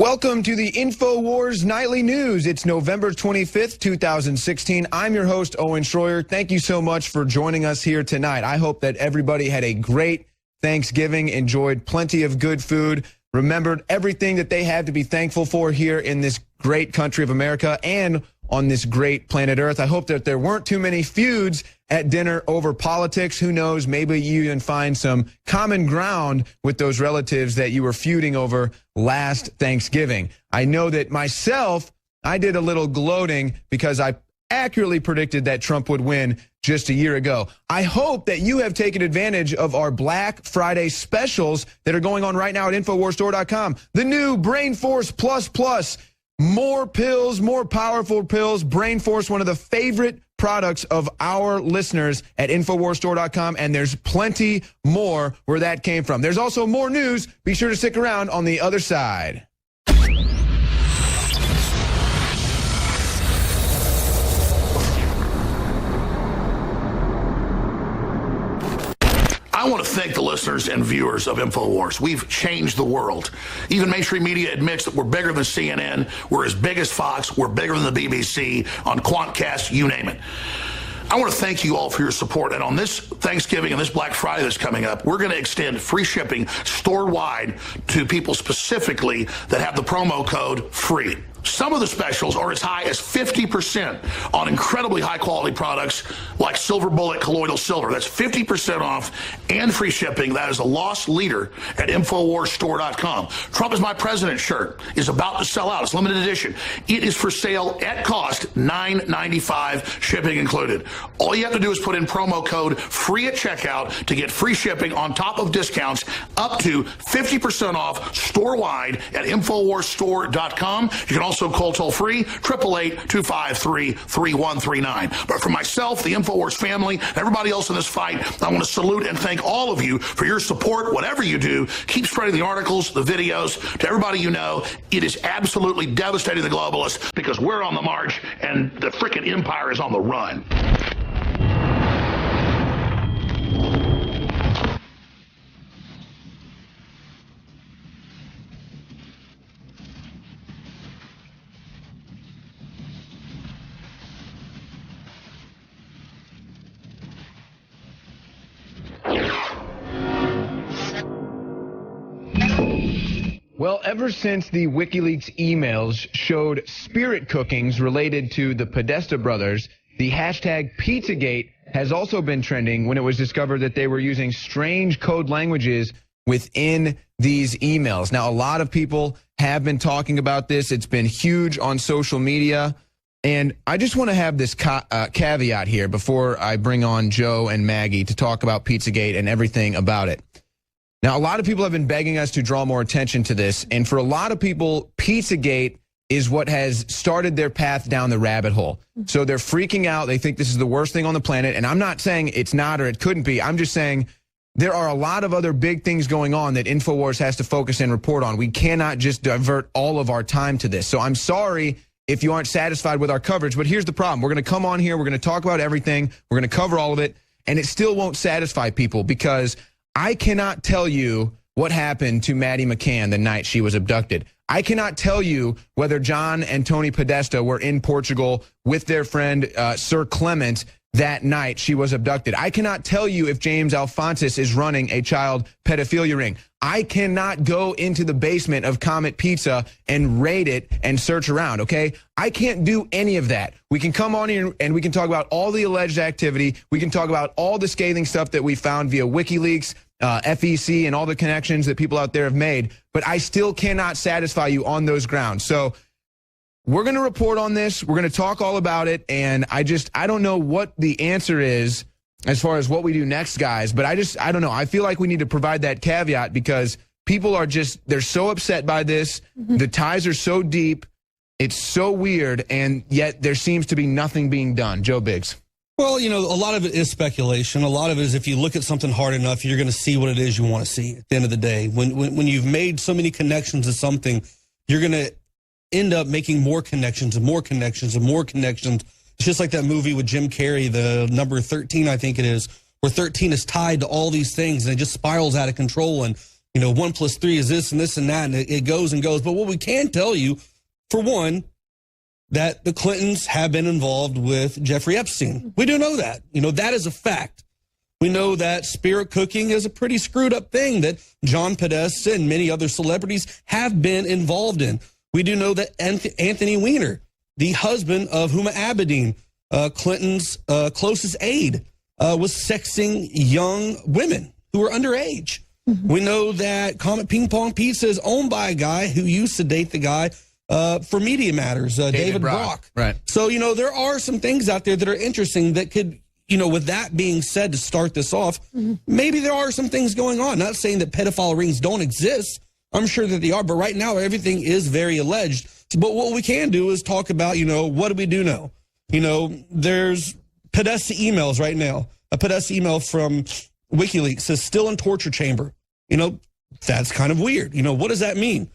Welcome to the INFOWARS Nightly News. It's November 25th, 2016. I'm your host, Owen Shroyer. Thank you so much for joining us here tonight. I hope that everybody had a great Thanksgiving, enjoyed plenty of good food, remembered everything that they have to be thankful for here in this great country of America and on this great planet Earth. I hope that there weren't too many feuds at dinner over politics. Who knows, maybe you even find some common ground with those relatives that you were feuding over last Thanksgiving. I know that myself, I did a little gloating because I accurately predicted that Trump would win just a year ago. I hope that you have taken advantage of our Black Friday specials that are going on right now at InfoWarsStore.com. The new Brain Force Plus Plus. More pills, more powerful pills. Brain Force, one of the favorite products of our listeners at InfoWarsStore.com, and there's plenty more where that came from. There's also more news. Be sure to stick around on the other side. I want to thank the listeners and viewers of InfoWars. We've changed the world. Even mainstream media admits that we're bigger than CNN, we're as big as Fox, we're bigger than the BBC, on Quantcast, you name it. I want to thank you all for your support. And on this Thanksgiving and this Black Friday that's coming up, we're going to extend free shipping store-wide to people specifically that have the promo code FREE. Some of the specials are as high as 50% on incredibly high-quality products like Silver Bullet Colloidal Silver. That's 50% off and free shipping. That is a lost leader at InfoWarsStore.com. Trump is My President shirt is about to sell out. It's limited edition. It is for sale at cost, $9.95, shipping included. All you have to do is put in promo code FREE at checkout to get free shipping on top of discounts up to 50% off store-wide at InfoWarsStore.com. You can also call toll-free, 888-253-3139. But for myself, the InfoWars family, and everybody else in this fight, I want to salute and thank all of you for your support. Whatever you do, keep spreading the articles, the videos to everybody you know. It is absolutely devastating the globalists because we're on the march and the frickin' empire is on the run. Well, ever since the WikiLeaks emails showed spirit cookings related to the Podesta brothers, the hashtag Pizzagate has also been trending when it was discovered that they were using strange code languages within these emails. Now, a lot of people have been talking about this. It's been huge on social media. And I just want to have this caveat here before I bring on Joe and Maggie to talk about Pizzagate and everything about it. Now, a lot of people have been begging us to draw more attention to this, and for a lot of people, Pizzagate is what has started their path down the rabbit hole. So they're freaking out. They think this is the worst thing on the planet, and I'm not saying it's not or it couldn't be. I'm just saying there are a lot of other big things going on that InfoWars has to focus and report on. We cannot just divert all of our time to this. So I'm sorry if you aren't satisfied with our coverage, but here's the problem. We're going to come on here, we're going to talk about everything, we're going to cover all of it, and it still won't satisfy people because I cannot tell you what happened to Maddie McCann the night she was abducted. I cannot tell you whether John and Tony Podesta were in Portugal with their friend Sir Clement that night she was abducted. I cannot tell you if James Alphonsus is running a child pedophilia ring. I cannot go into the basement of Comet Pizza and raid it and search around, okay? I can't do any of that. We can come on here and we can talk about all the alleged activity. We can talk about all the scathing stuff that we found via WikiLeaks, FEC, and all the connections that people out there have made, but I still cannot satisfy you on those grounds. So we're going to report on this. We're going to talk all about it, and I don't know what the answer is as far as what we do next, guys, but I don't know. I feel like we need to provide that caveat because people are they're so upset by this. The ties are so deep. It's so weird, and yet there seems to be nothing being done. Joe Biggs. Well, you know, a lot of it is speculation. A lot of it is if you look at something hard enough, you're going to see what it is you want to see at the end of the day. When you've made so many connections to something, you're going to end up making more connections and more connections and more connections. It's just like that movie with Jim Carrey, the number 13, I think it is, where 13 is tied to all these things and it just spirals out of control. And 1 + 3 is this and this and that, and it goes and goes. But what we can tell you, for one, that the Clintons have been involved with Jeffrey Epstein. We do know that. That is a fact. We know that spirit cooking is a pretty screwed up thing that John Podesta and many other celebrities have been involved in. We do know that Anthony Weiner, the husband of Huma Abedin, Clinton's closest aide, was sexing young women who were underage. Mm-hmm. We know that Comet Ping Pong Pizza is owned by a guy who used to date the guy for Media Matters, David Brock. Right. So, there are some things out there that are interesting that could, with that being said, to start this off, maybe there are some things going on. Not saying that pedophile rings don't exist. I'm sure that they are. But right now, everything is very alleged. But what we can do is talk about, what do we do now? There's Podesta emails right now. A Podesta email from WikiLeaks says still in torture chamber. That's kind of weird. What does that mean?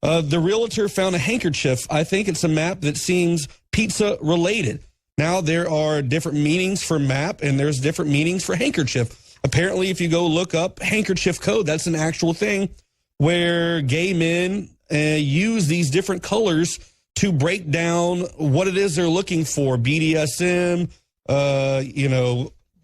The realtor found a handkerchief. I think it's a map that seems pizza related. Now there are different meanings for map and there's different meanings for handkerchief. Apparently, if you go look up handkerchief code, that's an actual thing where gay men use these different colors to break down what it is they're looking for. BDSM,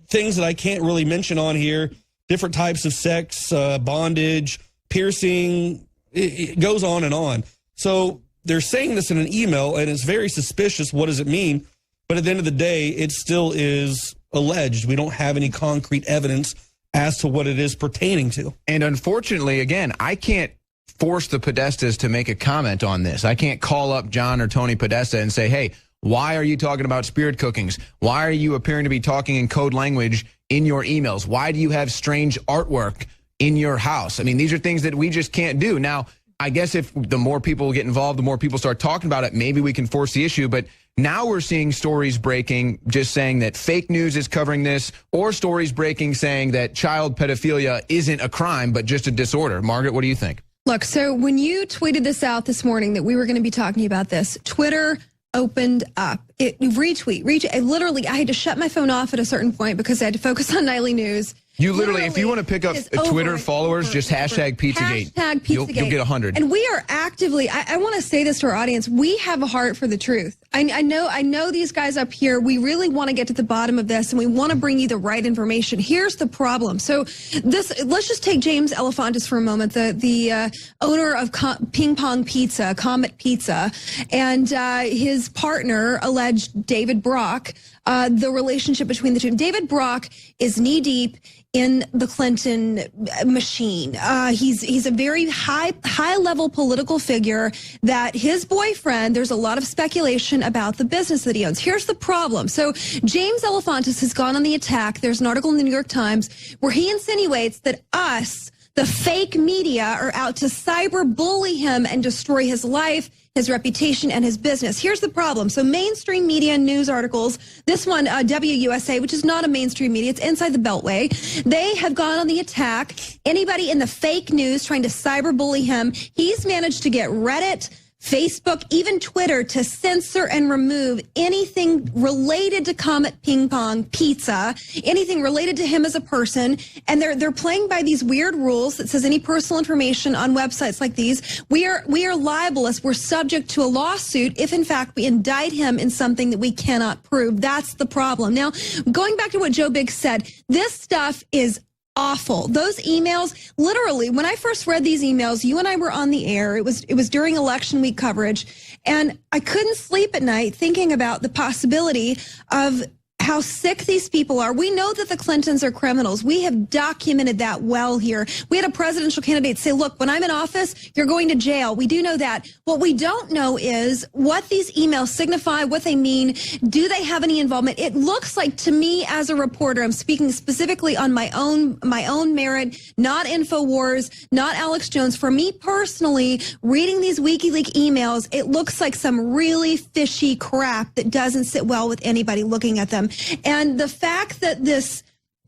things that I can't really mention on here, different types of sex, bondage, piercing, it goes on and on. So they're saying this in an email, and it's very suspicious. What does it mean? But at the end of the day, it still is alleged. We don't have any concrete evidence as to what it is pertaining to. And unfortunately, again, I can't force the Podestas to make a comment on this. I can't call up John or Tony Podesta and say, hey, why are you talking about spirit cookings? Why are you appearing to be talking in code language in your emails? Why do you have strange artwork in your house? I mean, these are things that we just can't do. Now, I guess if the more people get involved, the more people start talking about it, maybe we can force the issue. But now we're seeing stories breaking just saying that fake news is covering this, or stories breaking saying that child pedophilia isn't a crime, but just a disorder. Margaret, what do you think? Look, so when you tweeted this out this morning that we were going to be talking about this, Twitter opened up. Retweet. I had to shut my phone off at a certain point because I had to focus on nightly news. You literally, if you want to pick up Twitter followers, just hashtag Pizzagate. Hashtag Pizzagate. You'll get 100. And we are actively, I want to say this to our audience, we have a heart for the truth. I know these guys up here, we really want to get to the bottom of this, and we want to bring you the right information. Here's the problem. So let's just take James Alefantis for a moment, the owner of Ping Pong Pizza, Comet Pizza, and his partner, alleged David Brock, the relationship between the two. David Brock is knee-deep in the Clinton machine. He's a very high level political figure that his boyfriend, there's a lot of speculation about the business that he owns. Here's the problem. So James Alefantis has gone on the attack. There's an article in the New York Times where he insinuates that us, the fake media, are out to cyber bully him and destroy his life, his reputation, and his business. Here's the problem. So mainstream media news articles, this one, WUSA, which is not a mainstream media, it's inside the Beltway, they have gone on the attack. Anybody in the fake news trying to cyber bully him, he's managed to get Reddit, Facebook, even Twitter to censor and remove anything related to Comet Ping Pong Pizza, anything related to him as a person. And they're playing by these weird rules that says any personal information on websites like these, we are libelous. We're subject to a lawsuit if in fact we indict him in something that we cannot prove. That's the problem. Now, going back to what Joe Biggs said, this stuff is awful. Those emails, literally, when I first read these emails, you and I were on the air. It was during election week coverage, and I couldn't sleep at night thinking about the possibility of how sick these people are. We know that the Clintons are criminals. We have documented that well here. We had a presidential candidate say, look, when I'm in office, you're going to jail. We do know that. What we don't know is what these emails signify, what they mean. Do they have any involvement? It looks like, to me as a reporter, I'm speaking specifically on my own merit, not INFOWARS, not Alex Jones. For me personally, reading these WikiLeaks emails, it looks like some really fishy crap that doesn't sit well with anybody looking at them. And the fact that this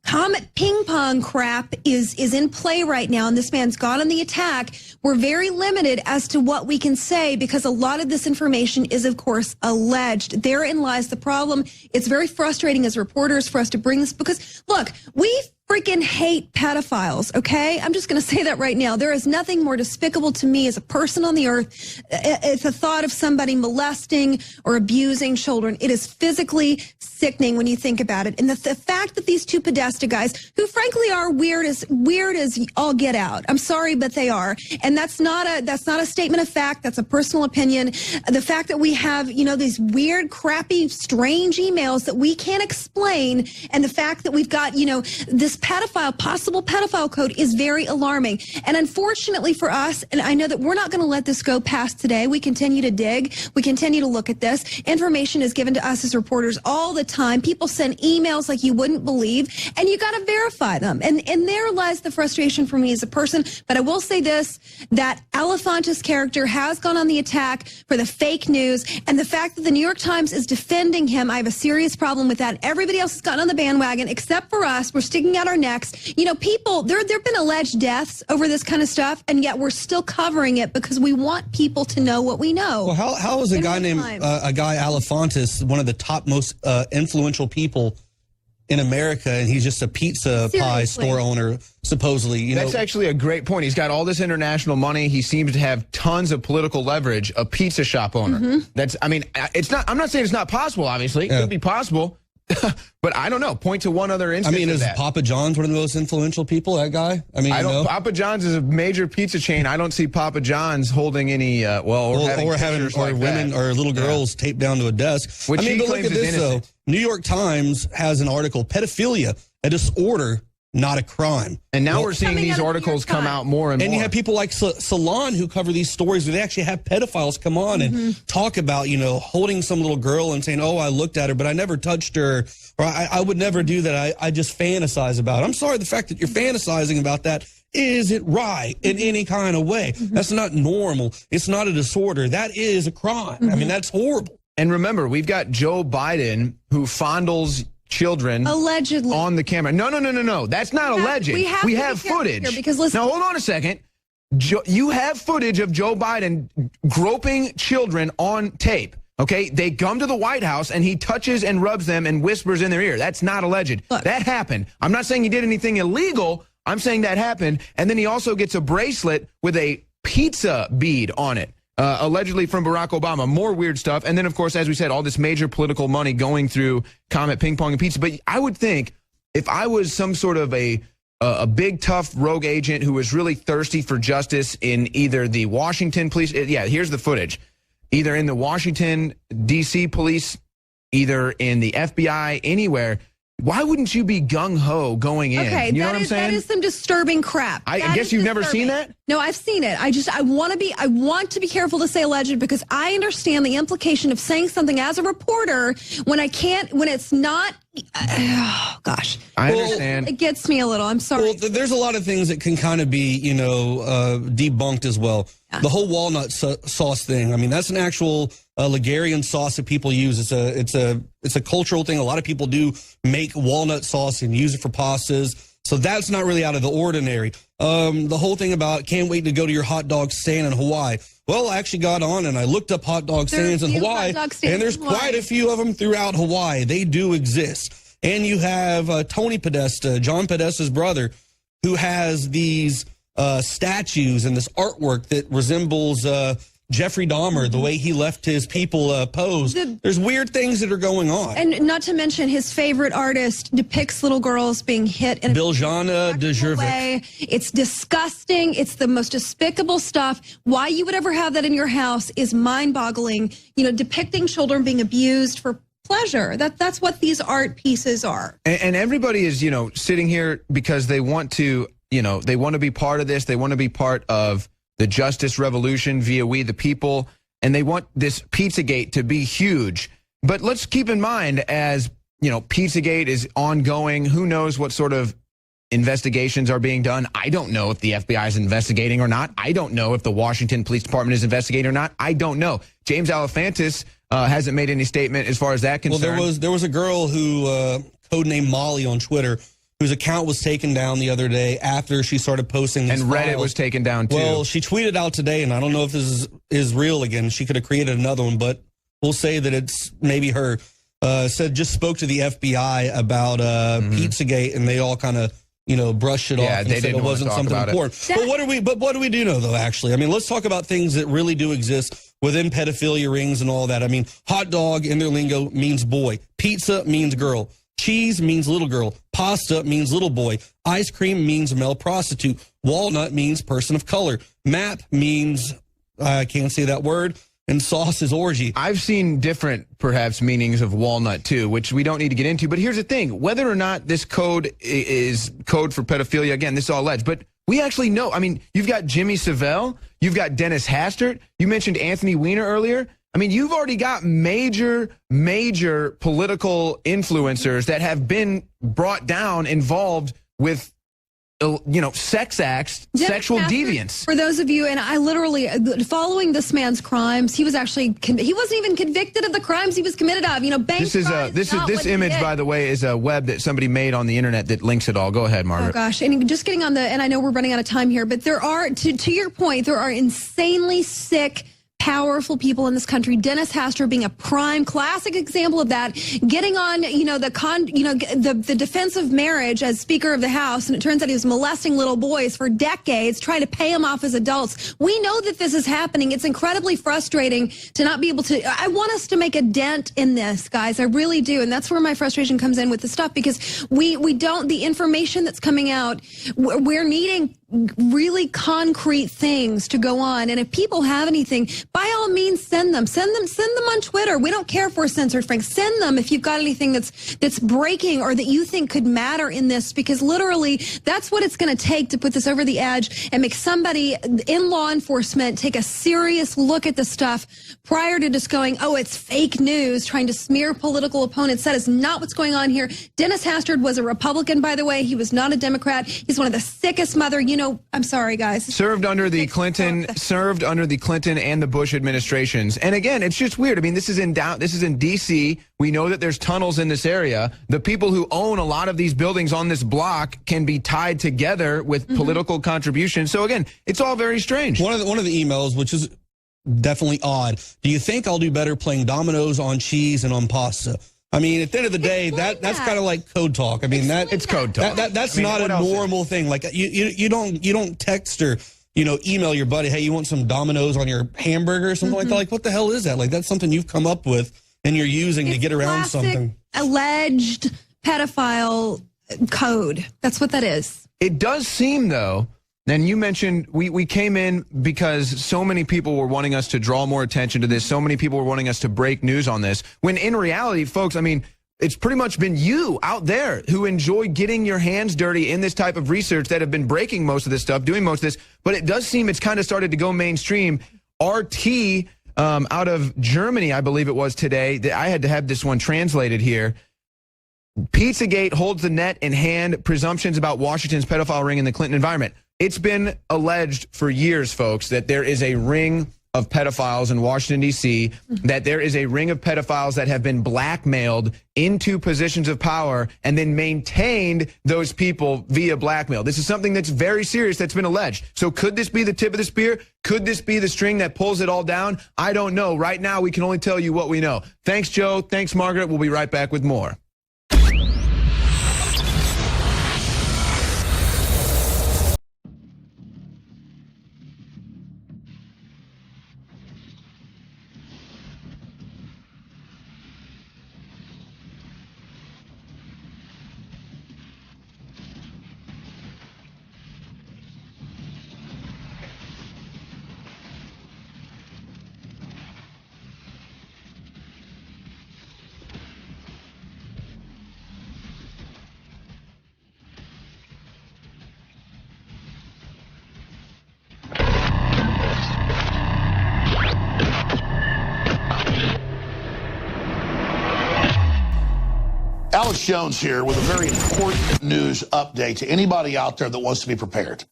Comet Ping Pong crap is in play right now, and this man's gone on the attack, we're very limited as to what we can say because a lot of this information is, of course, alleged. Therein lies the problem. It's very frustrating as reporters for us to bring this because, look, we freaking hate pedophiles, okay? I'm just going to say that right now. There is nothing more despicable to me as a person on the earth. It's the thought of somebody molesting or abusing children. It is physically sickening when you think about it. And the fact that these two Podesta guys, who frankly are weird as all get out. I'm sorry, but they are. And that's not a statement of fact. That's a personal opinion. The fact that we have, you know, these weird, crappy, strange emails that we can't explain, and the fact that we've got, you know, this possible pedophile code is very alarming. And unfortunately for us, and I know that we're not going to let this go past today. We continue to dig. We continue to look at this. Information is given to us as reporters all the time. People send emails like you wouldn't believe, and you got to verify them. And there lies the frustration for me as a person. But I will say this, that Elefantis character has gone on the attack for the fake news, and the fact that the New York Times is defending him, I have a serious problem with that. Everybody else has gotten on the bandwagon except for us. We're sticking out our necks. You know, people, there have been alleged deaths over this kind of stuff, and yet we're still covering it because we want people to know what we know. Well, how is a guy named Elefantis one of the top most influential people in America, and he's just a pizza pie store owner, supposedly? You That's actually a great point. He's got all this international money. He seems to have tons of political leverage. A pizza shop owner. That's, I mean, it's not. I'm not saying it's not possible. Obviously, it could be possible, but I don't know. Point to one other instance. I mean, is that. Papa John's one of the most influential people? That guy. I mean, Papa John's is a major pizza chain. I don't see Papa John's holding any. Or women or little girls taped down to a desk. Which I mean, he but look claims at this though. New York Times has an article: pedophilia, a disorder, not a crime. And now we're seeing these articles come out more and more. And you have people like Salon who cover these stories where they actually have pedophiles come on and talk about, you know, holding some little girl and saying, oh, I looked at her, but I never touched her, or I would never do that. I just fantasize about it. I'm sorry, the fact that you're fantasizing about that isn't right in any kind of way. That's not normal. It's not a disorder. That is a crime. I mean, that's horrible. And remember, we've got Joe Biden who fondles children allegedly on the camera. No. That's not alleged. We have footage. Because listen, now, hold on a second. You have footage of Joe Biden groping children on tape. Okay, they come to the White House and he touches and rubs them and whispers in their ear. That's not alleged. Look, that happened. I'm not saying he did anything illegal. I'm saying that happened. And then he also gets a bracelet with a pizza bead on it. Allegedly from Barack Obama. More weird stuff. And then, of course, as we said, all this major political money going through Comet, Ping Pong, and Pizza. But I would think if I was some sort of a big, tough rogue agent who was really thirsty for justice in either the Washington police, here's the footage, either in the Washington, D.C. police, either in the FBI, anywhere, why wouldn't you be gung-ho going in? Okay, you know what I'm saying? That is some disturbing crap. I guess you've never seen that? No, I've seen it. I want to be careful to say alleged because I understand the implication of saying something as a reporter when it's not. Oh, gosh. I understand. It gets me a little. I'm sorry. Well, there's a lot of things that can kind of be, you know, debunked as well. Yeah. The whole walnut sauce thing. I mean, that's an actual Ligurian sauce that people use. It's a cultural thing. A lot of people do make walnut sauce and use it for pastas. So that's not really out of the ordinary. The whole thing about can't wait to go to your hot dog stand in Hawaii. Well, I actually got on and I looked up hot dog stands in Hawaii, and there's quite a few of them throughout Hawaii. They do exist. And you have Tony Podesta, John Podesta's brother, who has these statues and this artwork that resembles Jeffrey Dahmer, the way he left his people posed. There's weird things that are going on. And not to mention his favorite artist depicts little girls being hit in Biljana way. It's disgusting. It's the most despicable stuff. Why you would ever have that in your house is mind-boggling. You know, depicting children being abused for pleasure. That's what these art pieces are. And everybody is, you know, sitting here because they want to, you know, they want to be part of this. They want to be part of the justice revolution via We the People, and they want this Pizzagate to be huge. But let's keep in mind, as you know, Pizzagate is ongoing. Who knows what sort of investigations are being done? I don't know if the FBI is investigating or not. I don't know if the Washington Police Department is investigating or not. I don't know. James Alefantis hasn't made any statement as far as that concerned. Well, there was a girl who codenamed Molly on Twitter, whose account was taken down the other day after she started posting these And Reddit files. was taken down, too. Well, she tweeted out today, and I don't know if this is real again. She could have created another one, but we'll say that it's maybe her. Just spoke to the FBI about Pizzagate, and they all kind of, brush it off and they said it wasn't something important. But what do we do know, though, actually? I mean, let's talk about things that really do exist within pedophilia rings and all that. I mean, hot dog in their lingo means boy. Pizza means girl. Cheese means little girl. Pasta means little boy. Ice cream means male prostitute. Walnut means person of color. Map means, I can't say that word. And sauce is orgy. I've seen different, perhaps, meanings of walnut, too, which we don't need to get into. But here's the thing. Whether or not this code is code for pedophilia, again, this is all alleged. But we actually know. I mean, you've got Jimmy Savile. You've got Dennis Hastert. You mentioned Anthony Weiner earlier. I mean, you've already got major political influencers that have been brought down, involved with sex acts, sexual deviance. For those of you, and I literally, following this man's crimes, he was actually, he wasn't even convicted of the crimes he was committed of. This image, by the way, is a web that somebody made on the internet that links it all. Go ahead, Margaret. Oh gosh, and just getting on and I know we're running out of time here, but there are, to your point, there are insanely sick, powerful people in this country. Dennis Hastert being a prime classic example of that, getting on, the defense of marriage as Speaker of the House, and it turns out he was molesting little boys for decades, trying to pay them off as adults. We know that this is happening. It's incredibly frustrating to not be able to. I want us to make a dent in this, guys. I really do, and that's where my frustration comes in with the stuff, because we don't. The information that's coming out, we're needing really concrete things to go on. And if people have anything, by all means, send them on Twitter. We don't care if we're censored, Frank. Send them if you've got anything that's breaking or that you think could matter in this, because literally that's what it's going to take to put this over the edge and make somebody in law enforcement take a serious look at the stuff prior to just going, oh, it's fake news, trying to smear political opponents. That is not what's going on here. Dennis Hastert was a Republican, by the way. He was not a Democrat. He's one of the sickest I'm sorry, guys. Served under the Clinton and the Bush administrations. And again, it's just weird. I mean, this is in D.C. We know that there's tunnels in this area. The people who own a lot of these buildings on this block can be tied together with political contributions. So again, it's all very strange. One of the emails, which is definitely odd. Do you think I'll do better playing dominoes on cheese and on pasta? I mean, at the end of the day, that's kind of like code talk. I mean, it's code talk. That's not a normal thing. Like you don't text or email your buddy, hey, you want some Dominoes on your hamburger or something like that. Like, what the hell is that? Like, that's something you've come up with and you're using to get around something. Alleged pedophile code. That's what that is. It does seem, though. And you mentioned we came in because so many people were wanting us to draw more attention to this. So many people were wanting us to break news on this. When in reality, folks, I mean, it's pretty much been you out there who enjoy getting your hands dirty in this type of research that have been breaking most of this stuff, doing most of this. But it does seem it's kind of started to go mainstream. RT out of Germany, I believe it was today. I had to have this one translated here. Pizzagate holds the net in hand. Presumptions about Washington's pedophile ring in the Clinton environment. It's been alleged for years, folks, that there is a ring of pedophiles in Washington, D.C., that there is a ring of pedophiles that have been blackmailed into positions of power and then maintained those people via blackmail. This is something that's very serious that's been alleged. So could this be the tip of the spear? Could this be the string that pulls it all down? I don't know. Right now, we can only tell you what we know. Thanks, Joe. Thanks, Margaret. We'll be right back with more. Alex Jones here with a very important news update to anybody out there that wants to be prepared.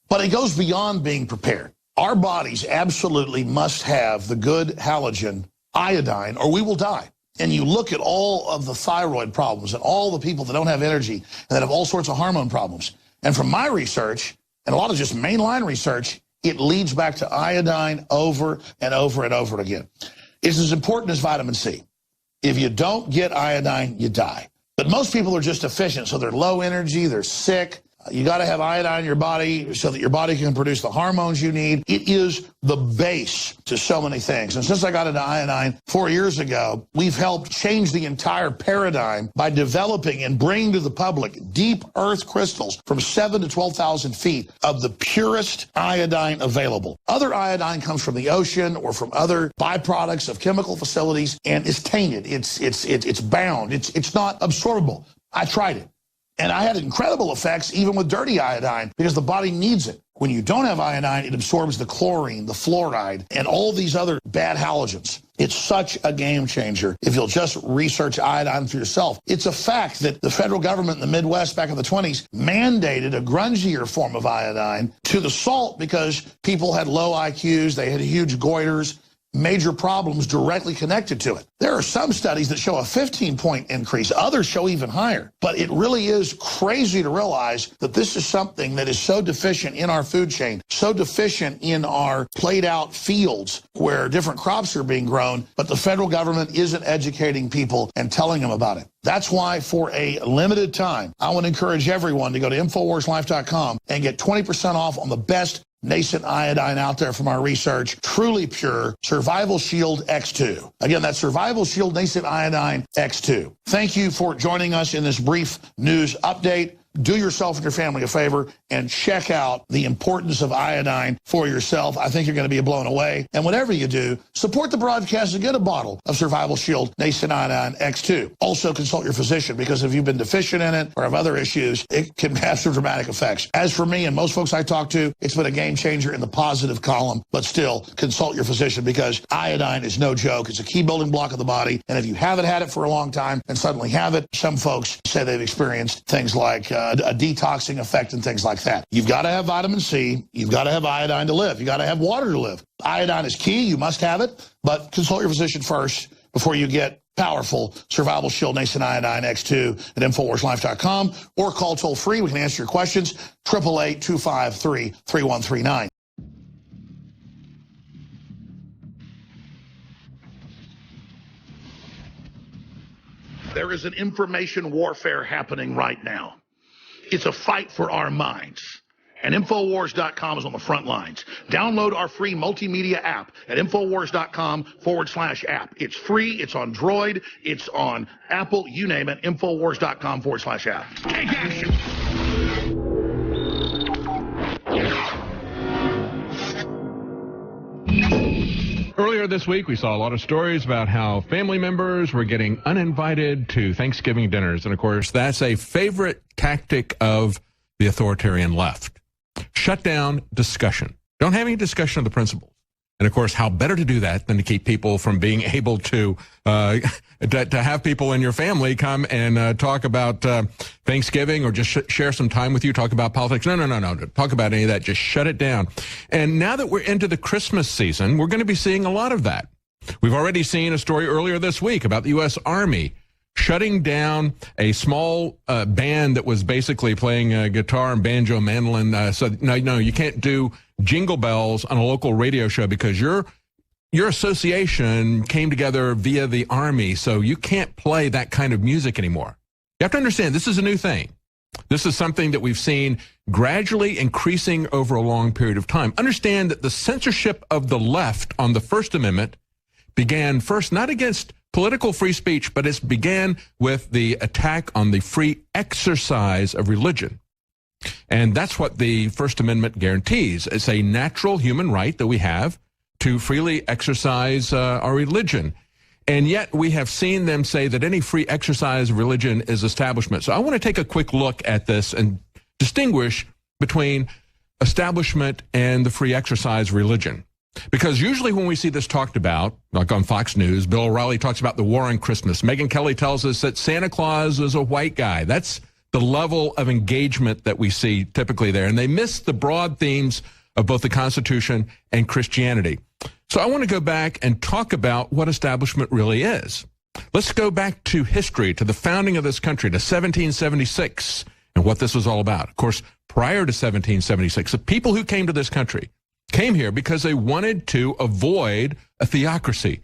But it goes beyond being prepared. Our bodies absolutely must have the good halogen iodine or we will die. And you look at all of the thyroid problems and all the people that don't have energy and that have all sorts of hormone problems. And from my research and a lot of just mainline research, it leads back to iodine over and over and over again. It's as important as vitamin C. If you don't get iodine, you die. But most people are just deficient, so they're low energy, they're sick, You got to have iodine in your body so that your body can produce the hormones you need. It is the base to so many things. And since I got into iodine 4 years ago, we've helped change the entire paradigm by developing and bringing to the public deep earth crystals from 7 to 12,000 feet of the purest iodine available. Other iodine comes from the ocean or from other byproducts of chemical facilities, and it's tainted. It's bound. It's not absorbable. I tried it. And I had incredible effects even with dirty iodine because the body needs it. When you don't have iodine, it absorbs the chlorine, the fluoride, and all these other bad halogens. It's such a game changer if you'll just research iodine for yourself. It's a fact that the federal government in the Midwest back in the 20s mandated a grungier form of iodine to the salt because people had low IQs, they had huge goiters, major problems directly connected to it. There are some studies that show a 15-point increase. Others show even higher. But it really is crazy to realize that this is something that is so deficient in our food chain, so deficient in our played out fields where different crops are being grown, but the federal government isn't educating people and telling them about it. That's why for a limited time, I want to encourage everyone to go to InfoWarsLife.com and get 20% off on the best nascent iodine out there from our research, truly pure Survival Shield X2. Again, that's Survival Shield Nascent Iodine X2. Thank you for joining us in this brief news update. Do yourself and your family a favor and check out the importance of iodine for yourself. I think you're going to be blown away. And whatever you do, support the broadcast and get a bottle of Survival Shield Nascent Iodine X2. Also consult your physician because if you've been deficient in it or have other issues, it can have some dramatic effects. As for me and most folks I talk to, it's been a game changer in the positive column, but still consult your physician because iodine is no joke. It's a key building block of the body. And if you haven't had it for a long time and suddenly have it, some folks say they've experienced things like a detoxing effect and things like that. You've got to have vitamin C. You've got to have iodine to live. You've got to have water to live. Iodine is key. You must have it, but consult your physician first before you get powerful Survival Shield Nascent Iodine X2 at InfoWarsLife.com or call toll free. We can answer your questions, 888-253-3139. There is an information warfare happening right now. It's a fight for our minds. And InfoWars.com is on the front lines. Download our free multimedia app at InfoWars.com/app. It's free. It's on Droid. It's on Apple. You name it. InfoWars.com/app. Take action. Earlier this week, we saw a lot of stories about how family members were getting uninvited to Thanksgiving dinners. And, of course, that's a favorite tactic of the authoritarian left. Shut down discussion. Don't have any discussion of the principles. And, of course, how better to do that than to keep people from being able to have people in your family come and talk about Thanksgiving or just share some time with you, talk about politics. No. Don't talk about any of that. Just shut it down. And now that we're into the Christmas season, we're going to be seeing a lot of that. We've already seen a story earlier this week about the U.S. Army shutting down a small band that was basically playing guitar and banjo, mandolin. So no, you can't do jingle bells on a local radio show because your association came together via the Army, so you can't play that kind of music anymore. You have to understand, this is a new thing. This is something that we've seen gradually increasing over a long period of time. Understand that the censorship of the left on the First Amendment began first not against political free speech, but it began with the attack on the free exercise of religion. And that's what the First Amendment guarantees. It's a natural human right that we have to freely exercise our religion. And yet we have seen them say that any free exercise of religion is establishment. So I want to take a quick look at this and distinguish between establishment and the free exercise of religion. Because usually when we see this talked about, like on Fox News, Bill O'Reilly talks about the war on Christmas. Megyn Kelly tells us that Santa Claus is a white guy. That's the level of engagement that we see typically there. And they miss the broad themes of both the Constitution and Christianity. So I want to go back and talk about what establishment really is. Let's go back to history, to the founding of this country, to 1776, and what this was all about. Of course, prior to 1776, the people who came to this country came here because they wanted to avoid a theocracy,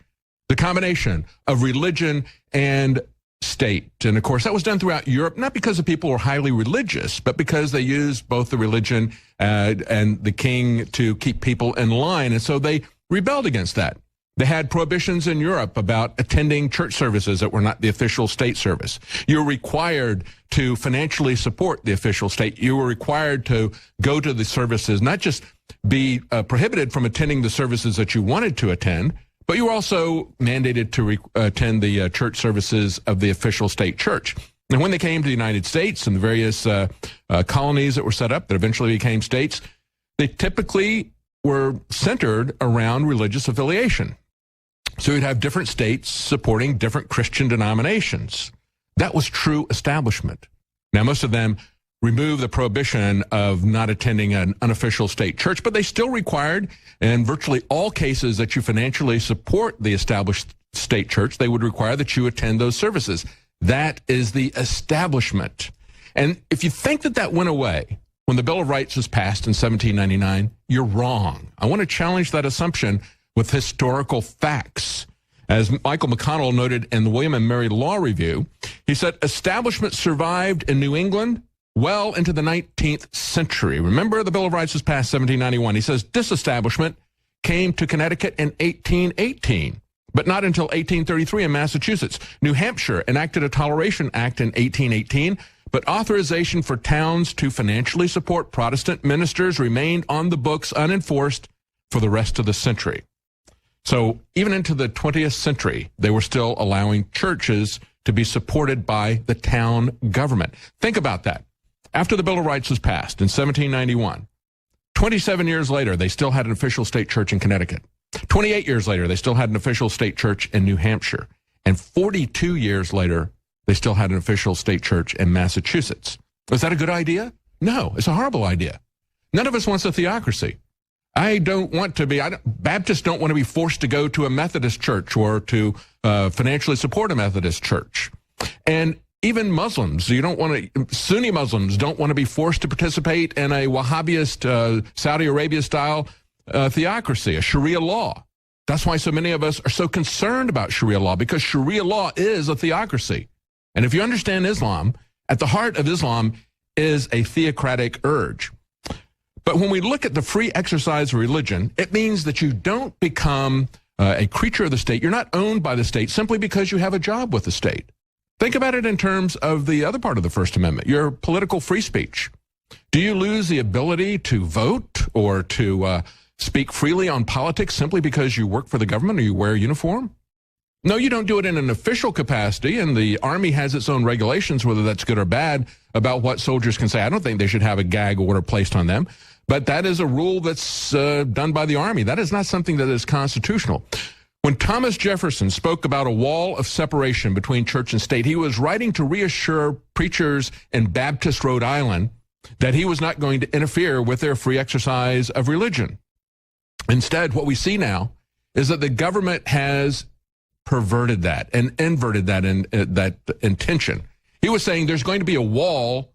the combination of religion and state. And of course, that was done throughout Europe, not because the people were highly religious, but because they used both the religion and the king to keep people in line. And so they rebelled against that. They had prohibitions in Europe about attending church services that were not the official state service. You were required to financially support the official state. You were required to go to the services, not just be prohibited from attending the services that you wanted to attend, but you were also mandated to attend the church services of the official state church. And when they came to the United States and the various colonies that were set up that eventually became states, they typically were centered around religious affiliation. So you'd have different states supporting different Christian denominations. That was true establishment. Now, most of them removed the prohibition of not attending an unofficial state church, but they still required, in virtually all cases that you financially support the established state church, they would require that you attend those services. That is the establishment. And if you think that that went away when the Bill of Rights was passed in 1799, you're wrong. I want to challenge that assumption with historical facts. As Michael McConnell noted in the William and Mary Law Review, he said, establishment survived in New England well into the 19th century. Remember, the Bill of Rights was passed 1791. He says disestablishment came to Connecticut in 1818, but not until 1833 in Massachusetts. New Hampshire enacted a Toleration Act in 1818, but authorization for towns to financially support Protestant ministers remained on the books unenforced for the rest of the century. So even into the 20th century, they were still allowing churches to be supported by the town government. Think about that. After the Bill of Rights was passed in 1791, 27 years later, they still had an official state church in Connecticut. 28 years later, they still had an official state church in New Hampshire. And 42 years later, they still had an official state church in Massachusetts. Is that a good idea? No, it's a horrible idea. None of us wants a theocracy. Baptists don't want to be forced to go to a Methodist church or to financially support a Methodist church. And even Muslims, Sunni Muslims don't want to be forced to participate in a Wahhabist, Saudi Arabia-style theocracy, a Sharia law. That's why so many of us are so concerned about Sharia law, because Sharia law is a theocracy. And if you understand Islam, at the heart of Islam is a theocratic urge. But when we look at the free exercise of religion, it means that you don't become a creature of the state. You're not owned by the state simply because you have a job with the state. Think about it in terms of the other part of the First Amendment, your political free speech. Do you lose the ability to vote or to speak freely on politics simply because you work for the government or you wear a uniform? No, you don't do it in an official capacity, and the Army has its own regulations, whether that's good or bad, about what soldiers can say. I don't think they should have a gag order placed on them, but that is a rule that's done by the Army. That is not something that is constitutional. When Thomas Jefferson spoke about a wall of separation between church and state, he was writing to reassure preachers in Baptist Rhode Island that he was not going to interfere with their free exercise of religion. Instead, what we see now is that the government has perverted that and inverted that intention. He was saying there's going to be a wall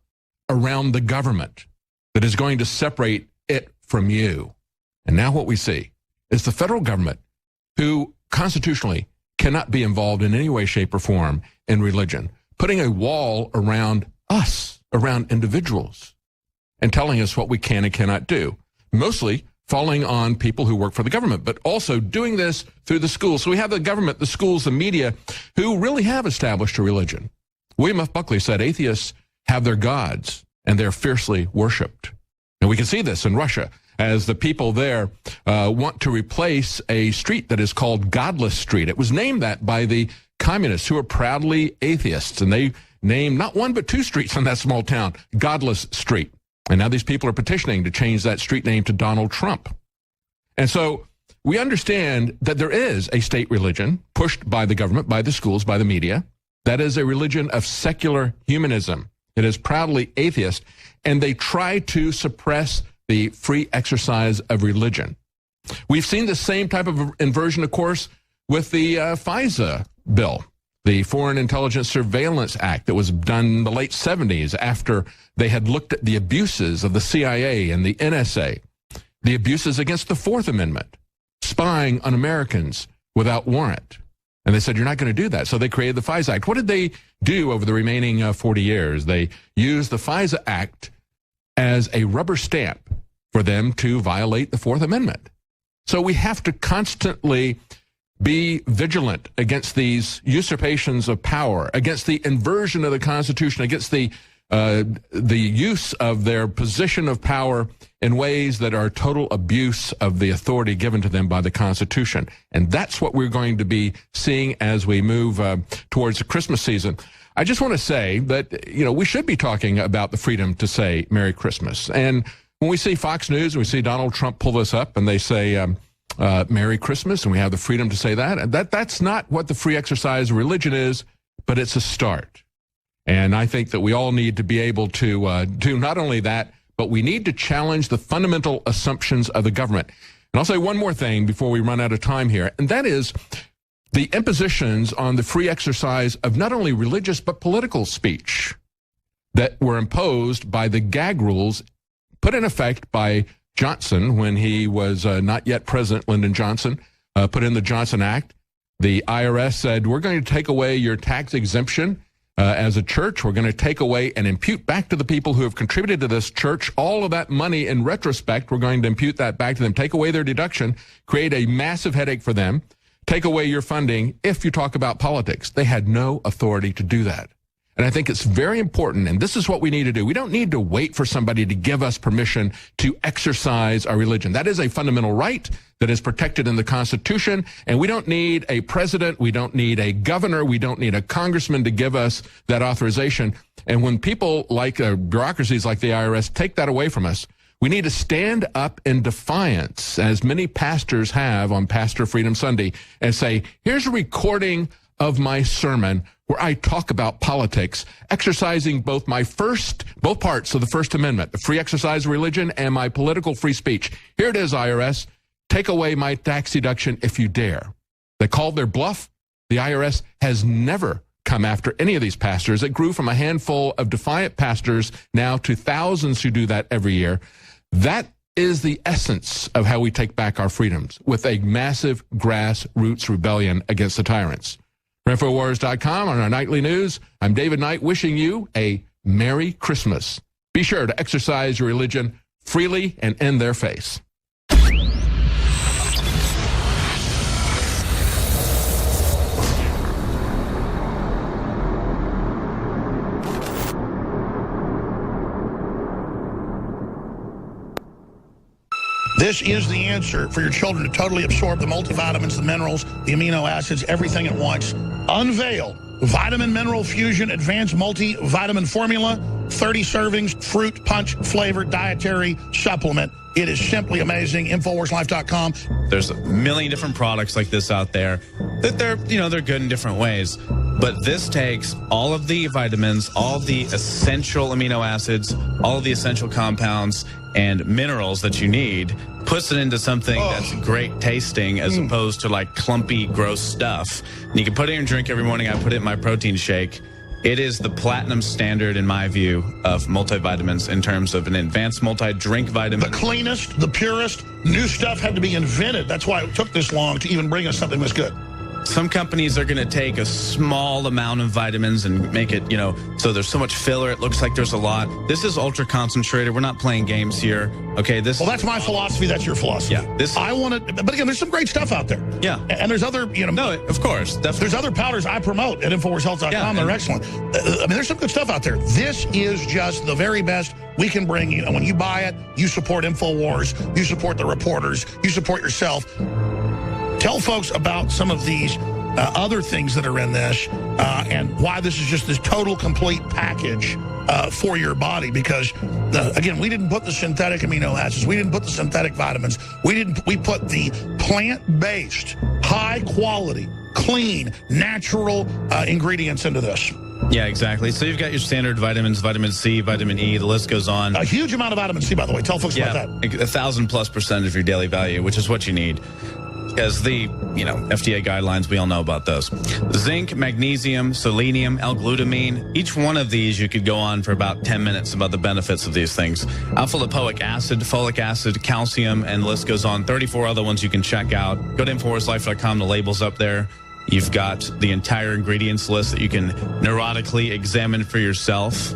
around the government that is going to separate it from you. And now what we see is the federal government, who constitutionally cannot be involved in any way, shape, or form in religion, putting a wall around us, around individuals, and telling us what we can and cannot do, mostly falling on people who work for the government, but also doing this through the schools. So we have the government, the schools, the media, who really have established a religion. William F. Buckley said atheists have their gods, and they're fiercely worshipped. And we can see this in Russia, as the people there want to replace a street that is called Godless Street. It was named that by the communists, who are proudly atheists, and they named not one but two streets in that small town, Godless Street. And now these people are petitioning to change that street name to Donald Trump. And so we understand that there is a state religion pushed by the government, by the schools, by the media. That is a religion of secular humanism. It is proudly atheist, and they try to suppress the free exercise of religion. We've seen the same type of inversion, of course, with the FISA bill, the Foreign Intelligence Surveillance Act, that was done in the late 70s after they had looked at the abuses of the CIA and the NSA, the abuses against the Fourth Amendment, spying on Americans without warrant. And they said, you're not going to do that. So they created the FISA Act. What did they do over the remaining 40 years? They used the FISA Act as a rubber stamp for them to violate the Fourth Amendment. So we have to constantly be vigilant against these usurpations of power, against the inversion of the Constitution, against the use of their position of power in ways that are total abuse of the authority given to them by the Constitution. And that's what we're going to be seeing as we move towards the Christmas season. I just want to say that, we should be talking about the freedom to say Merry Christmas. And when we see Fox News, and we see Donald Trump pull this up, and they say Merry Christmas, and we have the freedom to say that, that's not what the free exercise of religion is, but it's a start. And I think that we all need to be able to do not only that, but we need to challenge the fundamental assumptions of the government. And I'll say one more thing before we run out of time here, and that is the impositions on the free exercise of not only religious but political speech that were imposed by the gag rules put in effect by Johnson when he was not yet President, Lyndon Johnson, put in the Johnson Act. The IRS said, we're going to take away your tax exemption as a church. We're going to take away and impute back to the people who have contributed to this church all of that money in retrospect. We're going to impute that back to them, take away their deduction, create a massive headache for them, take away your funding if you talk about politics. They had no authority to do that. And I think it's very important, and this is what we need to do. We don't need to wait for somebody to give us permission to exercise our religion. That is a fundamental right that is protected in the Constitution, and we don't need a president, we don't need a governor, we don't need a congressman to give us that authorization. And when people like bureaucracies like the IRS take that away from us, we need to stand up in defiance, as many pastors have on Pastor Freedom Sunday, and say, here's a recording of my sermon where I talk about politics, exercising both parts of the First Amendment, the free exercise of religion and my political free speech. Here it is, IRS. Take away my tax deduction if you dare. They called their bluff. The IRS has never come after any of these pastors. It grew from a handful of defiant pastors now to thousands who do that every year. That is the essence of how we take back our freedoms, with a massive grassroots rebellion against the tyrants. For INFOWARS.com on our nightly news, I'm David Knight wishing you a Merry Christmas. Be sure to exercise your religion freely and in their face. This is the answer for your children to totally absorb the multivitamins, the minerals, the amino acids, everything at once. Unveil Vitamin Mineral Fusion Advanced Multivitamin Formula, 30 servings, fruit punch flavored dietary supplement. It is simply amazing. InfoWarsLife.com. There's a million different products like this out there that they're good in different ways. But this takes all of the vitamins, all of the essential amino acids, all of the essential compounds and minerals that you need, puts it into something that's great tasting as opposed to like clumpy, gross stuff. And you can put it in your drink every morning. I put it in my protein shake. It is the platinum standard, in my view, of multivitamins in terms of an advanced multi-drink vitamin. The cleanest, the purest, new stuff had to be invented. That's why it took this long to even bring us something this good. Some companies are going to take a small amount of vitamins and make it, so there's so much filler, it looks like there's a lot. This is ultra concentrated. We're not playing games here. Okay, well, that's my philosophy. That's your philosophy. Yeah, I want to, but again, there's some great stuff out there. Yeah, and there's other, No, of course, definitely. There's other powders I promote at InfoWarsHealth.com. Yeah, they're excellent. There's some good stuff out there. This is just the very best we can bring you. And when you buy it, you support InfoWars. You support the reporters. You support yourself. Tell folks about some of these other things that are in this and why this is just this total, complete package for your body. Because, again, we didn't put the synthetic amino acids. We didn't put the synthetic vitamins. We put the plant-based, high-quality, clean, natural ingredients into this. Yeah, exactly. So you've got your standard vitamins, vitamin C, vitamin E, the list goes on. A huge amount of vitamin C, by the way. Tell folks about that. 1,000+% of your daily value, which is what you need. Because the, FDA guidelines, we all know about those. Zinc, magnesium, selenium, L-glutamine. Each one of these, you could go on for about 10 minutes about the benefits of these things. Alpha-lipoic acid, folic acid, calcium, and the list goes on. 34 other ones you can check out. Go to InfoWarsLife.com. The label's up there. You've got the entire ingredients list that you can neurotically examine for yourself.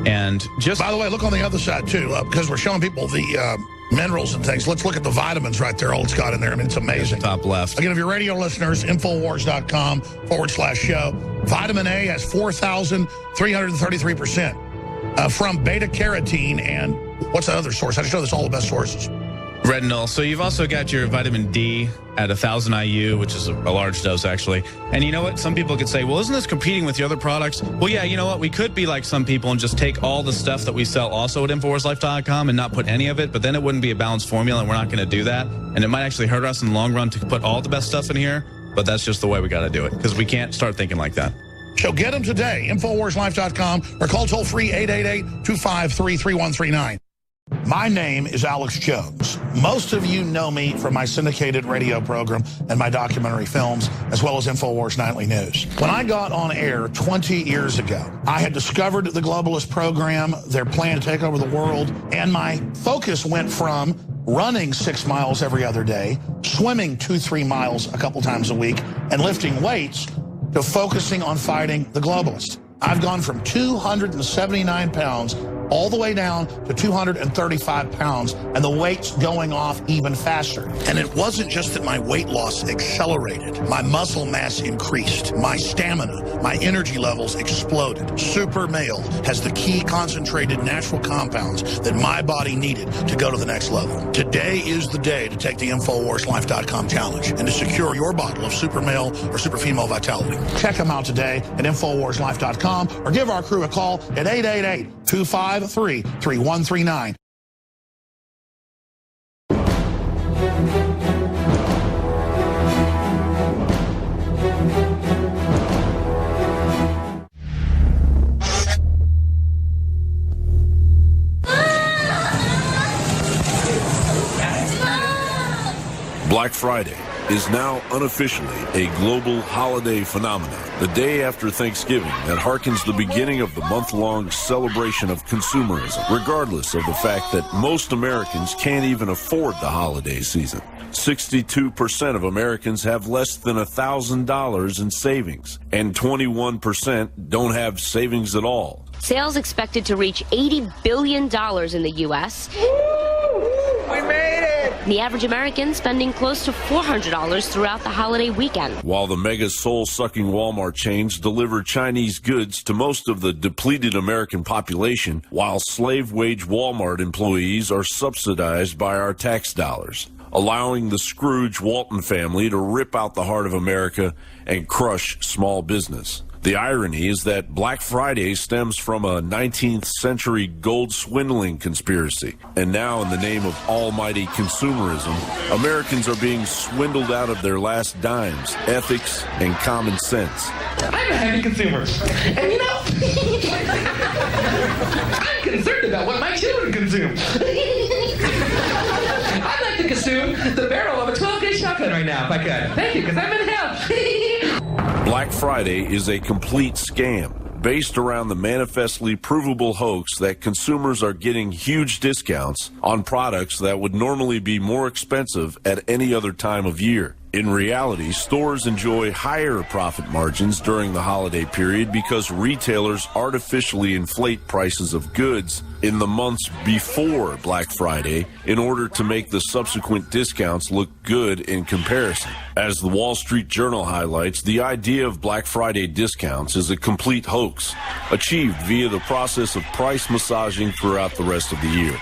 And just... By the way, look on the other side, too, because we're showing people the minerals and things. Let's look at the vitamins right there, all it's got in there. I mean, it's amazing. Top left. Again, if you're radio listeners, Infowars.com/show. Vitamin A has 4,333% from beta-carotene and what's the other source? I just know this all the best sources. Retinol. So you've also got your vitamin D at 1,000 IU, which is a large dose, actually. And you know what? Some people could say, well, isn't this competing with the other products? Well, yeah, you know what? We could be like some people and just take all the stuff that we sell also at InfoWarsLife.com and not put any of it, but then it wouldn't be a balanced formula, and we're not going to do that. And it might actually hurt us in the long run to put all the best stuff in here, but that's just the way we got to do it, because we can't start thinking like that. So get them today, InfoWarsLife.com, or call toll-free 888-253-3139. My name is Alex Jones. Most of you know me from my syndicated radio program and my documentary films, as well as InfoWars Nightly News. When I got on air 20 years ago, I had discovered the globalist program, their plan to take over the world, and my focus went from running 6 miles every other day, swimming 2-3 miles a couple times a week, and lifting weights, to focusing on fighting the globalists. I've gone from 279 pounds all the way down to 235 pounds, and the weight's going off even faster. And it wasn't just that my weight loss accelerated. My muscle mass increased. My stamina, my energy levels exploded. Super Male has the key concentrated natural compounds that my body needed to go to the next level. Today is the day to take the InfoWarsLife.com challenge and to secure your bottle of Super Male or Super Female Vitality. Check them out today at InfoWarsLife.com or give our crew a call at 888-253-3139. Black Friday is now unofficially a global holiday phenomenon. The day after Thanksgiving that harkens the beginning of the month-long celebration of consumerism, regardless of the fact that most Americans can't even afford the holiday season. 62% of Americans have less than $1,000 in savings, and 21% don't have savings at all. Sales expected to reach $80 billion in the U.S. We made it! The average American spending close to $400 throughout the holiday weekend. While the mega soul-sucking Walmart chains deliver Chinese goods to most of the depleted American population, while slave-wage Walmart employees are subsidized by our tax dollars, allowing the Scrooge Walton family to rip out the heart of America and crush small business. The irony is that Black Friday stems from a 19th century gold swindling conspiracy. And now, in the name of almighty consumerism, Americans are being swindled out of their last dimes, ethics, and common sense. I'm a heavy consumer. And you know, I'm concerned about what my children consume. I'd like to consume the barrel of a 12-gauge shotgun right now, if I could. Thank you, because I'm in hell. Black Friday is a complete scam based around the manifestly provable hoax that consumers are getting huge discounts on products that would normally be more expensive at any other time of year. In reality, stores enjoy higher profit margins during the holiday period because retailers artificially inflate prices of goods in the months before Black Friday in order to make the subsequent discounts look good in comparison. As the Wall Street Journal highlights, the idea of Black Friday discounts is a complete hoax, achieved via the process of price massaging throughout the rest of the year.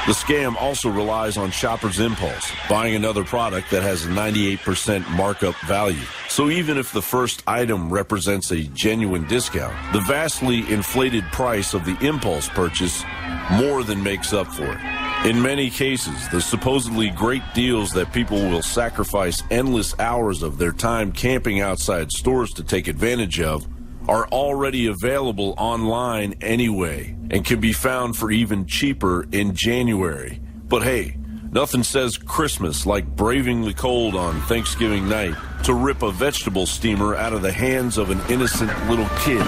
The scam also relies on shoppers' impulse, buying another product that has a 98% markup value. So even if the first item represents a genuine discount, the vastly inflated price of the impulse purchase more than makes up for it. In many cases, the supposedly great deals that people will sacrifice endless hours of their time camping outside stores to take advantage of are already available online anyway and can be found for even cheaper in January. But hey, nothing says Christmas like braving the cold on Thanksgiving night to rip a vegetable steamer out of the hands of an innocent little kid.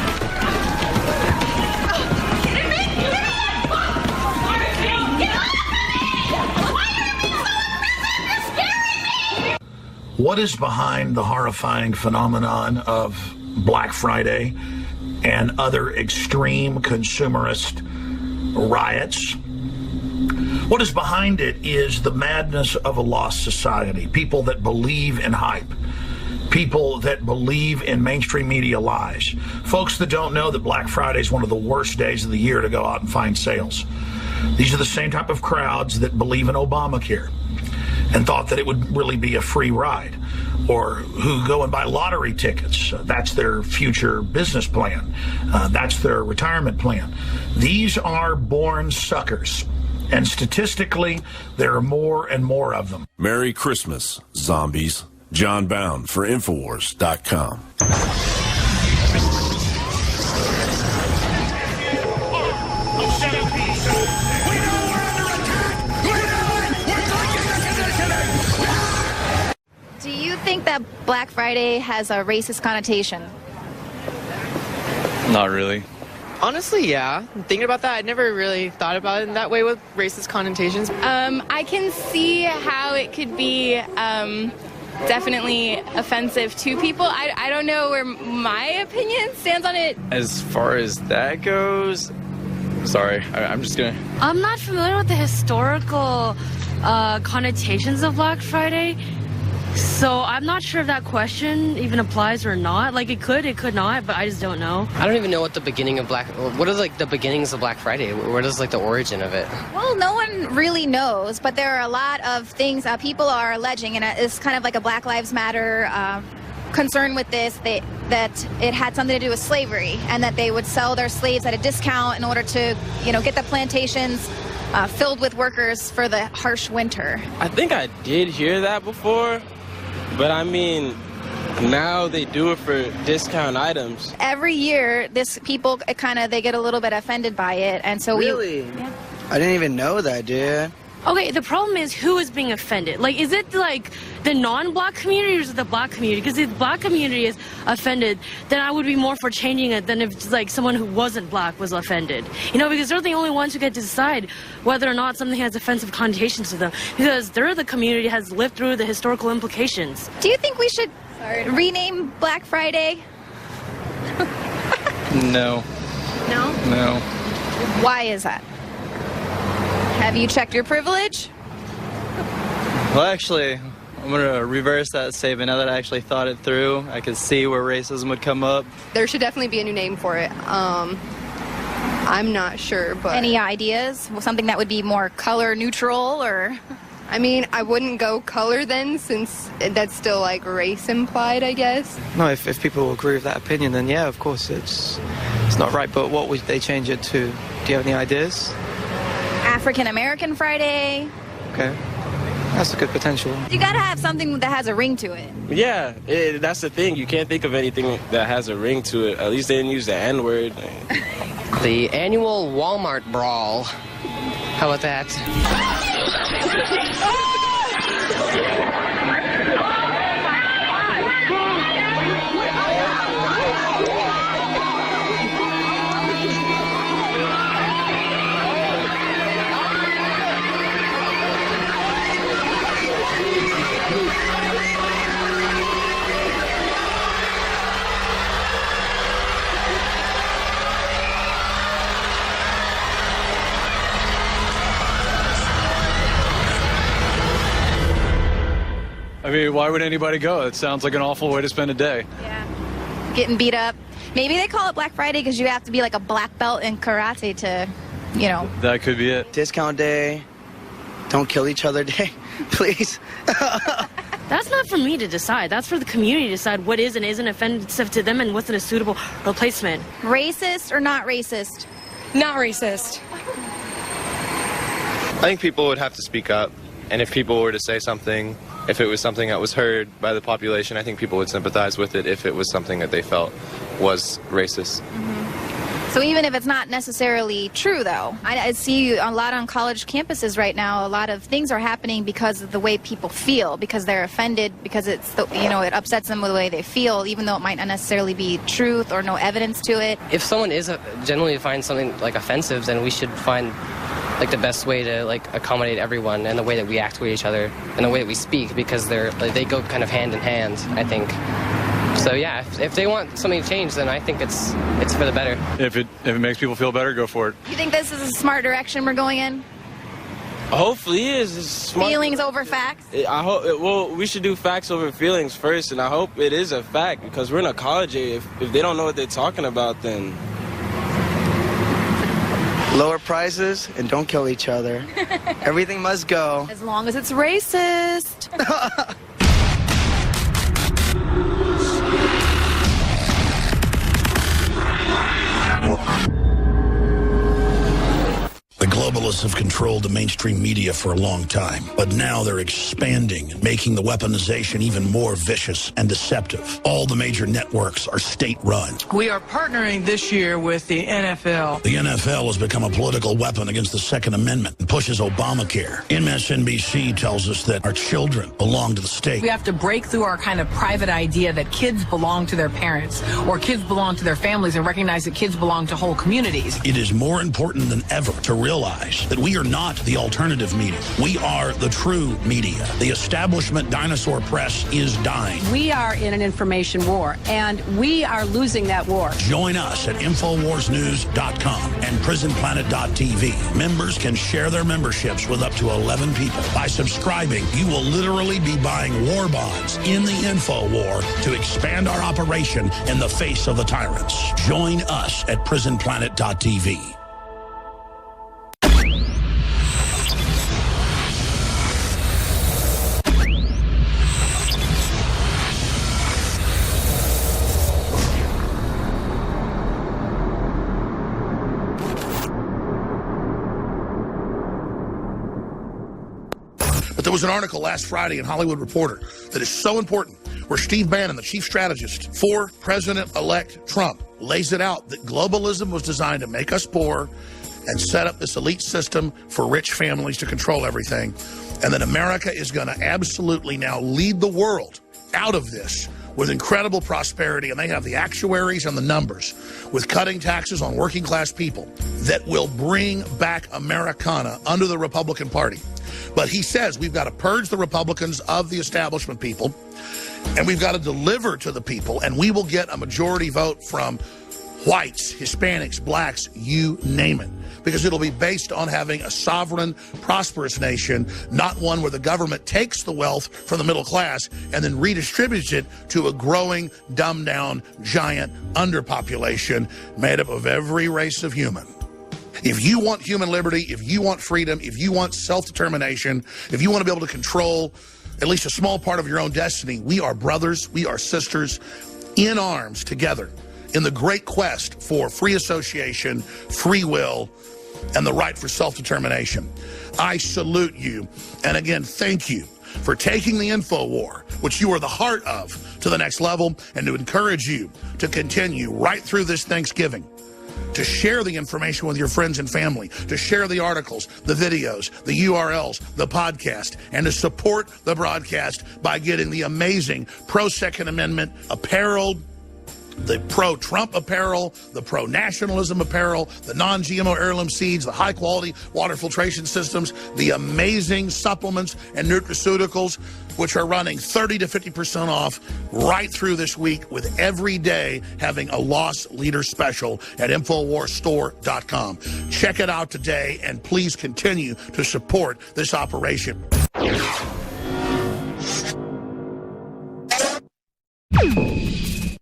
What is behind the horrifying phenomenon of Black Friday and other extreme consumerist riots? What is behind it is the madness of a lost society. People that believe in hype. People that believe in mainstream media lies. Folks that don't know that Black Friday is one of the worst days of the year to go out and find sales. These are the same type of crowds that believe in Obamacare and thought that it would really be a free ride, or who go and buy lottery tickets. That's their future business plan. That's their retirement plan. These are born suckers, and statistically, there are more and more of them. Merry Christmas, zombies. John Bound for INFOWARS.com. Do you think that Black Friday has a racist connotation? Not really. Honestly, yeah. Thinking about that, I never really thought about it in that way with racist connotations. I can see how it could be definitely offensive to people. I don't know where my opinion stands on it. As far as that goes, sorry, I'm just gonna... I'm not familiar with the historical connotations of Black Friday, so I'm not sure if that question even applies or not. Like, it could not, but I just don't know. I don't even know what the beginning of what are like the beginnings of Black Friday? What is like the origin of it? Well, no one really knows, but there are a lot of things people are alleging, and it's kind of like a Black Lives Matter concern with this, that it had something to do with slavery, and that they would sell their slaves at a discount in order to, get the plantations filled with workers for the harsh winter. I think I did hear that before, but I mean, now they do it for discount items. Every year, people they get a little bit offended by it, and so Really? Yeah. I didn't even know that, dude. Okay, the problem is who is being offended. Like, is it like the non-black community or is it the black community? Because if the black community is offended, then I would be more for changing it than if like someone who wasn't black was offended. Because they're the only ones who get to decide whether or not something has offensive connotations to them. Because they're the community that has lived through the historical implications. Do you think we should rename Black Friday? No. No? No. Why is that? Have you checked your privilege? Well, actually, I'm going to reverse that statement. Now that I actually thought it through, I could see where racism would come up. There should definitely be a new name for it. I'm not sure, but... Any ideas? Something that would be more color neutral, or... I mean, I wouldn't go color then, since that's still like race implied, I guess. No, if people agree with that opinion, then yeah, of course, it's not right. But what would they change it to? Do you have any ideas? African American Friday. Okay. That's a good potential. You gotta have something that has a ring to it. Yeah, that's the thing. You can't think of anything that has a ring to it. At least they didn't use the N-word. The annual Walmart brawl. How about that? I mean, why would anybody go? It sounds like an awful way to spend a day. Yeah. Getting beat up. Maybe they call it Black Friday because you have to be like a black belt in karate to, That could be it. Discount day. Don't kill each other day. Please. That's not for me to decide. That's for the community to decide what is and isn't offensive to them and what's a suitable replacement. Racist or not racist? Not racist. I think people would have to speak up, and if people were to say something, if it was something that was heard by the population, I think people would sympathize with it if it was something that they felt was racist. Mm-hmm. So even if it's not necessarily true, though, I see a lot on college campuses right now. A lot of things are happening because of the way people feel, because they're offended, because it upsets them with the way they feel, even though it might not necessarily be truth or no evidence to it. If someone is genuinely finds something like offensive, then we should find like the best way to like accommodate everyone and the way that we act with each other and the way that we speak, because they go kind of hand in hand, I think. So yeah, if they want something to change, then I think it's for the better. If it makes people feel better, go for it. You think this is a smart direction we're going in? Hopefully it is. It's smart. Feelings over facts? I hope. Well, we should do facts over feelings first, and I hope it is a fact, because we're in a college age. If they don't know what they're talking about, then Lower prices and don't kill each other. Everything must go. As long as it's racist. The globalists have controlled the mainstream media for a long time, but now they're expanding, making the weaponization even more vicious and deceptive. All the major networks are state-run. We are partnering this year with the NFL. The NFL has become a political weapon against the Second Amendment and pushes Obamacare. MSNBC tells us that our children belong to the state. We have to break through our kind of private idea that kids belong to their parents or kids belong to their families and recognize that kids belong to whole communities. It is more important than ever to realize that we are not the alternative media. We are the true media. The establishment dinosaur press is dying. We are in an information war, and we are losing that war. Join us at InfoWarsNews.com and PrisonPlanet.tv. Members can share their memberships with up to 11 people. By subscribing, you will literally be buying war bonds in the info war to expand our operation in the face of the tyrants. Join us at PrisonPlanet.tv. There was an article last Friday in Hollywood Reporter that is so important, where Steve Bannon, the chief strategist for President-elect Trump, lays it out that globalism was designed to make us poor and set up this elite system for rich families to control everything, and that America is going to absolutely now lead the world out of this with incredible prosperity, and they have the actuaries and the numbers with cutting taxes on working class people that will bring back Americana under the Republican Party. But he says we've got to purge the Republicans of the establishment people, and we've got to deliver to the people, and we will get a majority vote from whites, Hispanics, blacks, you name it. Because it'll be based on having a sovereign, prosperous nation, not one where the government takes the wealth from the middle class and then redistributes it to a growing, dumbed-down, giant underpopulation made up of every race of human. If you want human liberty, if you want freedom, if you want self-determination, if you want to be able to control at least a small part of your own destiny, we are brothers, we are sisters in arms together in the great quest for free association, free will, and the right for self-determination. I salute you, and again, thank you for taking the info war, which you are the heart of, to the next level, and to encourage you to continue right through this Thanksgiving, to share the information with your friends and family, to share the articles, the videos, the URLs, the podcast, and to support the broadcast by getting the amazing pro-Second Amendment apparel, the pro-Trump apparel, the pro-nationalism apparel, the non-GMO heirloom seeds, the high-quality water filtration systems, the amazing supplements and nutraceuticals, which are running 30 to 50% off right through this week, with every day having a loss leader special at InfoWarsStore.com. Check it out today, and please continue to support this operation.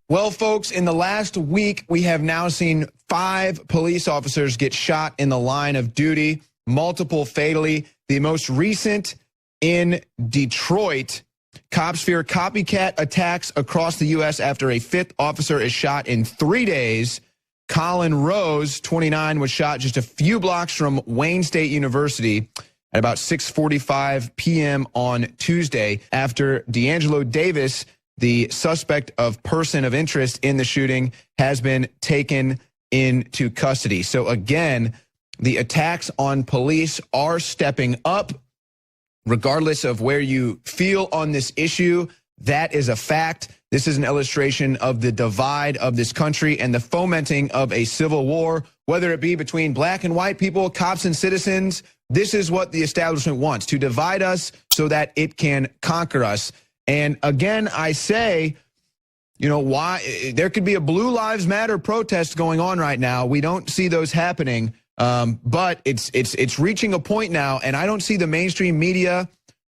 Well, folks, in the last week, we have now seen 5 police officers get shot in the line of duty, multiple fatally. The most recent in Detroit. Cops fear copycat attacks across the U.S. after a 5th officer is shot in 3 days. Colin Rose, 29, was shot just a few blocks from Wayne State University at about 6:45 p.m. on Tuesday after D'Angelo Davis, the suspect of person of interest in the shooting, has been taken into custody. So again, the attacks on police are stepping up. Regardless of where you feel on this issue, that is a fact. This is an illustration of the divide of this country and the fomenting of a civil war whether it be between black and white people, cops and citizens. This is what the establishment wants, to divide us so that it can conquer us. And again, I say, you know, why there could be a Blue Lives Matter protest going on right now. We don't see those happening, but it's reaching a point now, and I don't see the mainstream media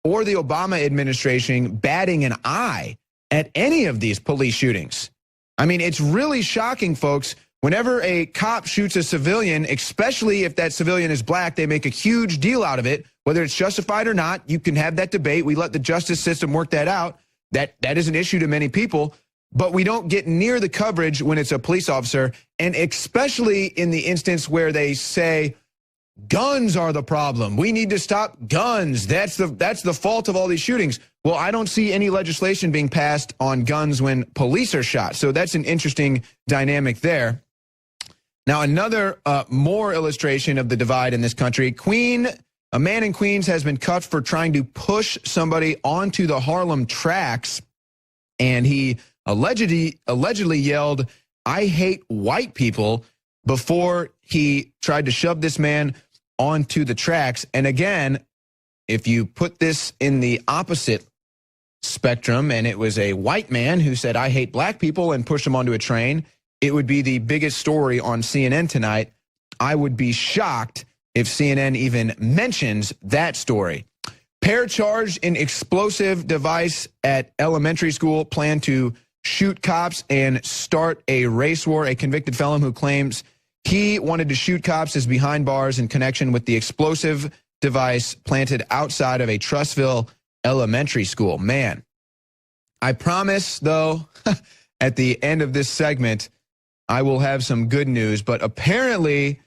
or the Obama administration batting an eye at any of these police shootings. I mean, it's really shocking, folks. Whenever a cop shoots a civilian, especially if that civilian is black, they make a huge deal out of it. Whether it's justified or not, you can have that debate. We let the justice system work that out. That is an issue to many people. But we don't get near the coverage when it's a police officer, and especially in the instance where they say, guns are the problem. We need to stop guns. That's the fault of all these shootings. Well, I don't see any legislation being passed on guns when police are shot. So that's an interesting dynamic there. Now, another more illustration of the divide in this country. A man in Queens has been cuffed for trying to push somebody onto the Harlem tracks, and he allegedly yelled, "I hate white people," before he tried to shove this man onto the tracks. And again, if you put this in the opposite spectrum, and it was a white man who said, "I hate black people," and pushed him onto a train, it would be the biggest story on CNN tonight. I would be shocked if CNN even mentions that story. Pair charged in explosive device at elementary school plan to shoot cops and start a race war. A convicted felon who claims he wanted to shoot cops is behind bars in connection with the explosive device planted outside of a Trussville elementary school. Man, I promise, though, at the end of this segment, I will have some good news. But apparently,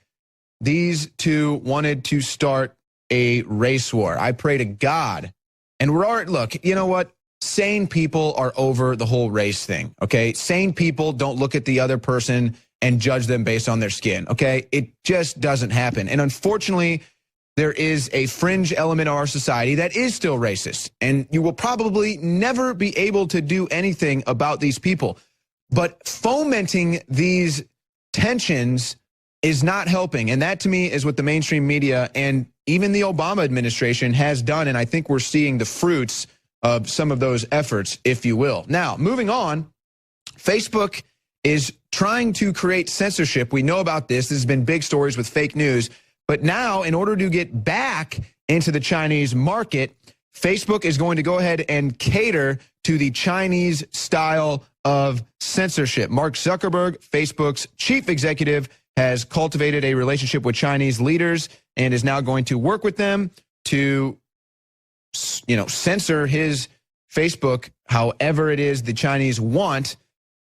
these two wanted to start a race war. I pray to God. And look, you know what? Sane people are over the whole race thing, okay? Sane people don't look at the other person and judge them based on their skin, okay? It just doesn't happen. And unfortunately, there is a fringe element of our society that is still racist, and you will probably never be able to do anything about these people. But fomenting these tensions is not helping, and that to me is what the mainstream media and even the Obama administration has done, and I think we're seeing the fruits of some of those efforts, if you will. Now, moving on, Facebook is trying to create censorship. We know about this. This has been big stories with fake news. But now, in order to get back into the Chinese market, Facebook is going to go ahead and cater to the Chinese style of censorship. Mark Zuckerberg, Facebook's chief executive, has cultivated a relationship with Chinese leaders and is now going to work with them to, censor his Facebook however it is the Chinese want.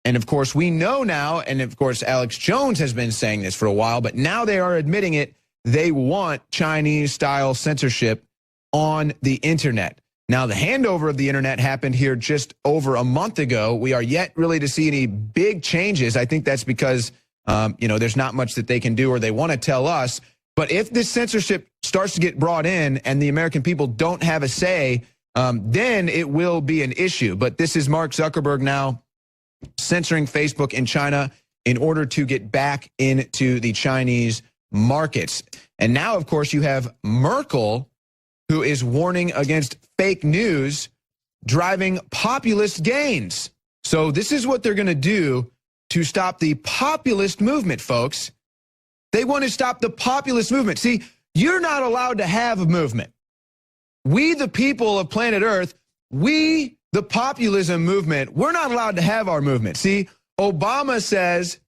And of course, we know now, and of course, Alex Jones has been saying this for a while, but now they are admitting it. They want Chinese-style censorship on the internet. Now, the handover of the internet happened here just over a month ago. We are yet really to see any big changes. I think that's because, there's not much that they can do or they want to tell us. But if this censorship starts to get brought in and the American people don't have a say, then it will be an issue. But this is Mark Zuckerberg now censoring Facebook in China in order to get back into the Chinese markets. And now, of course, you have Merkel, who is warning against fake news driving populist gains. So this is what they're going to do to stop the populist movement, folks. They want to stop the populist movement. See, you're not allowed to have a movement. We, the people of planet Earth, we, the populism movement, we're not allowed to have our movement. See, Obama says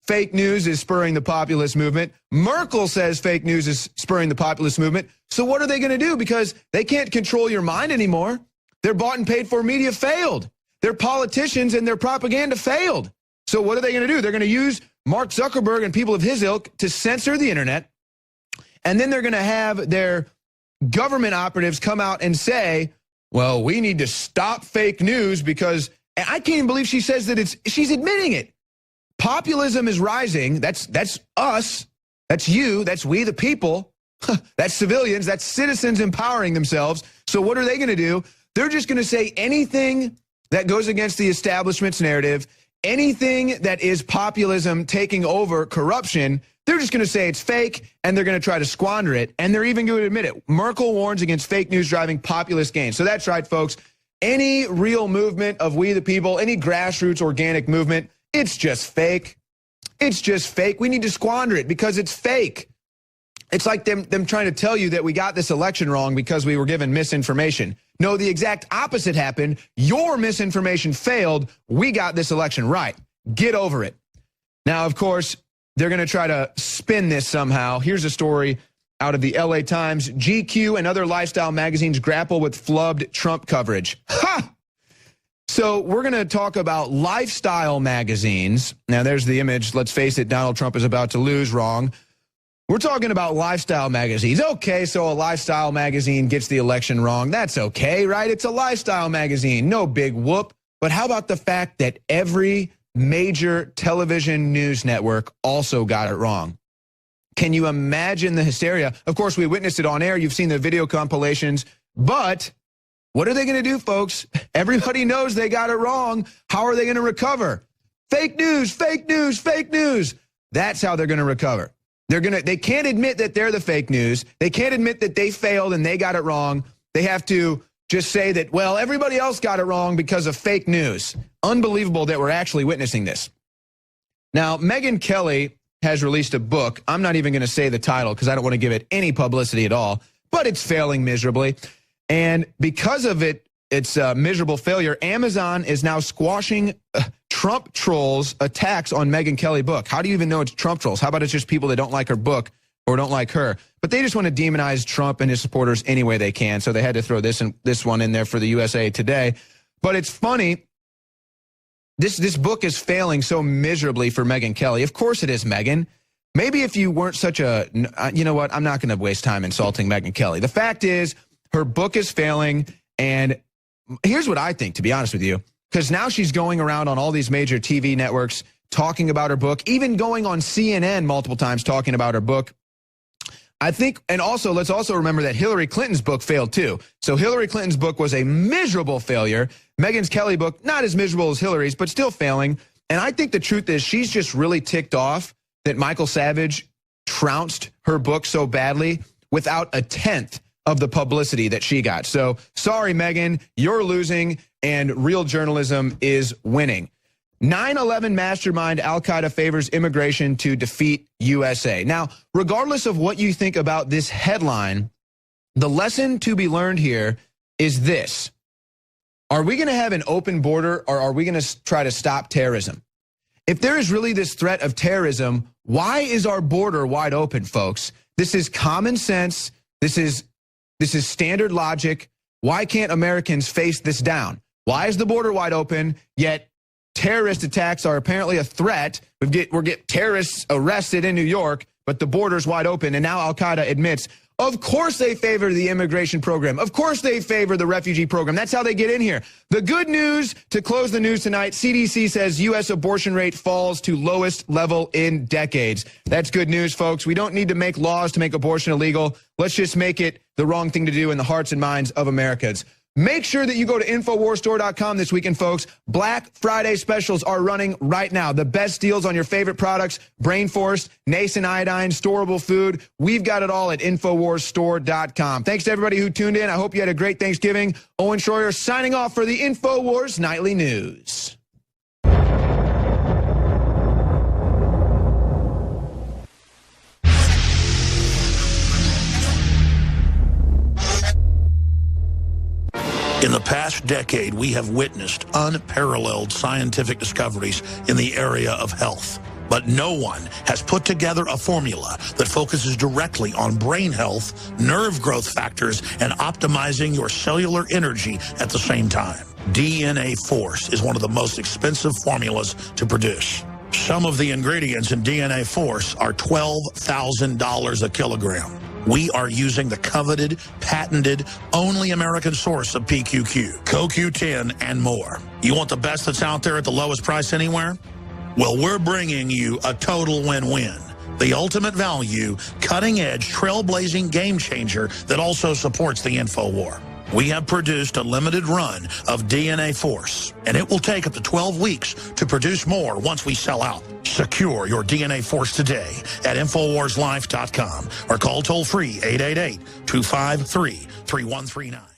fake news is spurring the populist movement. Merkel says fake news is spurring the populist movement. So what are they going to do? Because they can't control your mind anymore. Their bought and paid for media failed. Their politicians and their propaganda failed. So what are they going to do? They're going to use Mark Zuckerberg and people of his ilk to censor the internet. And then they're going to have their government operatives come out and say, well, we need to stop fake news because I can't even believe she says that she's admitting it. Populism is rising. That's us. That's you. That's we, the people. That's civilians. That's citizens empowering themselves. So what are they going to do? They're just going to say anything that goes against the establishment's narrative, anything that is populism taking over corruption. They're just going to say it's fake, and they're going to try to squander it, and they're even going to admit it. Merkel warns against fake news driving populist gains. So that's right, folks. Any real movement of we the people, any grassroots organic movement, it's just fake. It's just fake. We need to squander it because it's fake. It's like them trying to tell you that we got this election wrong because we were given misinformation. No, the exact opposite happened. Your misinformation failed. We got this election right. Get over it. Now, of course, they're going to try to spin this somehow. Here's a story out of the LA Times. GQ and other lifestyle magazines grapple with flubbed Trump coverage. Ha! So we're going to talk about lifestyle magazines. Now, there's the image. Let's face it, Donald Trump is about to lose. Wrong. We're talking about lifestyle magazines. Okay, so a lifestyle magazine gets the election wrong. That's okay, right? It's a lifestyle magazine. No big whoop. But how about the fact that every major television news network also got it wrong? Can you imagine the hysteria? Of course, we witnessed it on air. You've seen the video compilations. But what are they going to do, folks? Everybody knows they got it wrong. How are they going to recover? Fake news, fake news, fake news. That's how they're going to recover. They can't admit that they're the fake news. They can't admit that they failed and they got it wrong. They have to just say that, well, everybody else got it wrong because of fake news. Unbelievable that we're actually witnessing this. Now, Megyn Kelly has released a book. I'm not even going to say the title because I don't want to give it any publicity at all, but it's failing miserably. And because of its miserable failure, Amazon is now squashing Trump trolls' attacks on Megyn Kelly's book. How do you even know it's Trump trolls? How about it's just people that don't like her book or don't like her? But they just want to demonize Trump and his supporters any way they can, so they had to throw this one in there for the USA Today. But it's funny. This book is failing so miserably for Megyn Kelly. Of course it is, Megyn. Maybe if you weren't such a, you know what, I'm not going to waste time insulting Megyn Kelly. The fact is, her book is failing, and here's what I think, to be honest with you, because now she's going around on all these major TV networks talking about her book, even going on CNN multiple times talking about her book. I think, and also, let's also remember that Hillary Clinton's book failed too. So Hillary Clinton's book was a miserable failure. Megyn Kelly's book, not as miserable as Hillary's, but still failing. And I think the truth is she's just really ticked off that Michael Savage trounced her book so badly without a tenth of the publicity that she got. So sorry, Megyn, you're losing and real journalism is winning. 9/11 mastermind Al-Qaeda favors immigration to defeat USA. Now, regardless of what you think about this headline, the lesson to be learned here is this. Are we going to have an open border, or are we going to try to stop terrorism? If there is really this threat of terrorism, why is our border wide open, folks? This is common sense. This is standard logic. Why can't Americans face this down? Why is the border wide open, yet terrorist attacks are apparently a threat? We'll get terrorists arrested in New York, but the border's wide open, and now Al-Qaeda admits, of course they favor the immigration program. Of course they favor the refugee program. That's how they get in here. The good news, to close the news tonight, CDC says U.S. abortion rate falls to lowest level in decades. That's good news, folks. We don't need to make laws to make abortion illegal. Let's just make it the wrong thing to do in the hearts and minds of Americans. Make sure that you go to InfoWarsStore.com this weekend, folks. Black Friday specials are running right now. The best deals on your favorite products, Brain Force, Nascent Iodine, storable food. We've got it all at InfoWarsStore.com. Thanks to everybody who tuned in. I hope you had a great Thanksgiving. Owen Shroyer signing off for the InfoWars Nightly News. In the past decade, we have witnessed unparalleled scientific discoveries in the area of health. But no one has put together a formula that focuses directly on brain health, nerve growth factors, and optimizing your cellular energy at the same time. DNA Force is one of the most expensive formulas to produce. Some of the ingredients in DNA Force are $12,000 a kilogram. We are using the coveted, patented, only American source of PQQ, CoQ10, and more. You want the best that's out there at the lowest price anywhere? Well, we're bringing you a total win-win. The ultimate value, cutting-edge, trailblazing game changer that also supports the InfoWar. We have produced a limited run of DNA Force, and it will take up to 12 weeks to produce more once we sell out. Secure your DNA force today at InfoWarsLife.com or call toll-free 888-253-3139.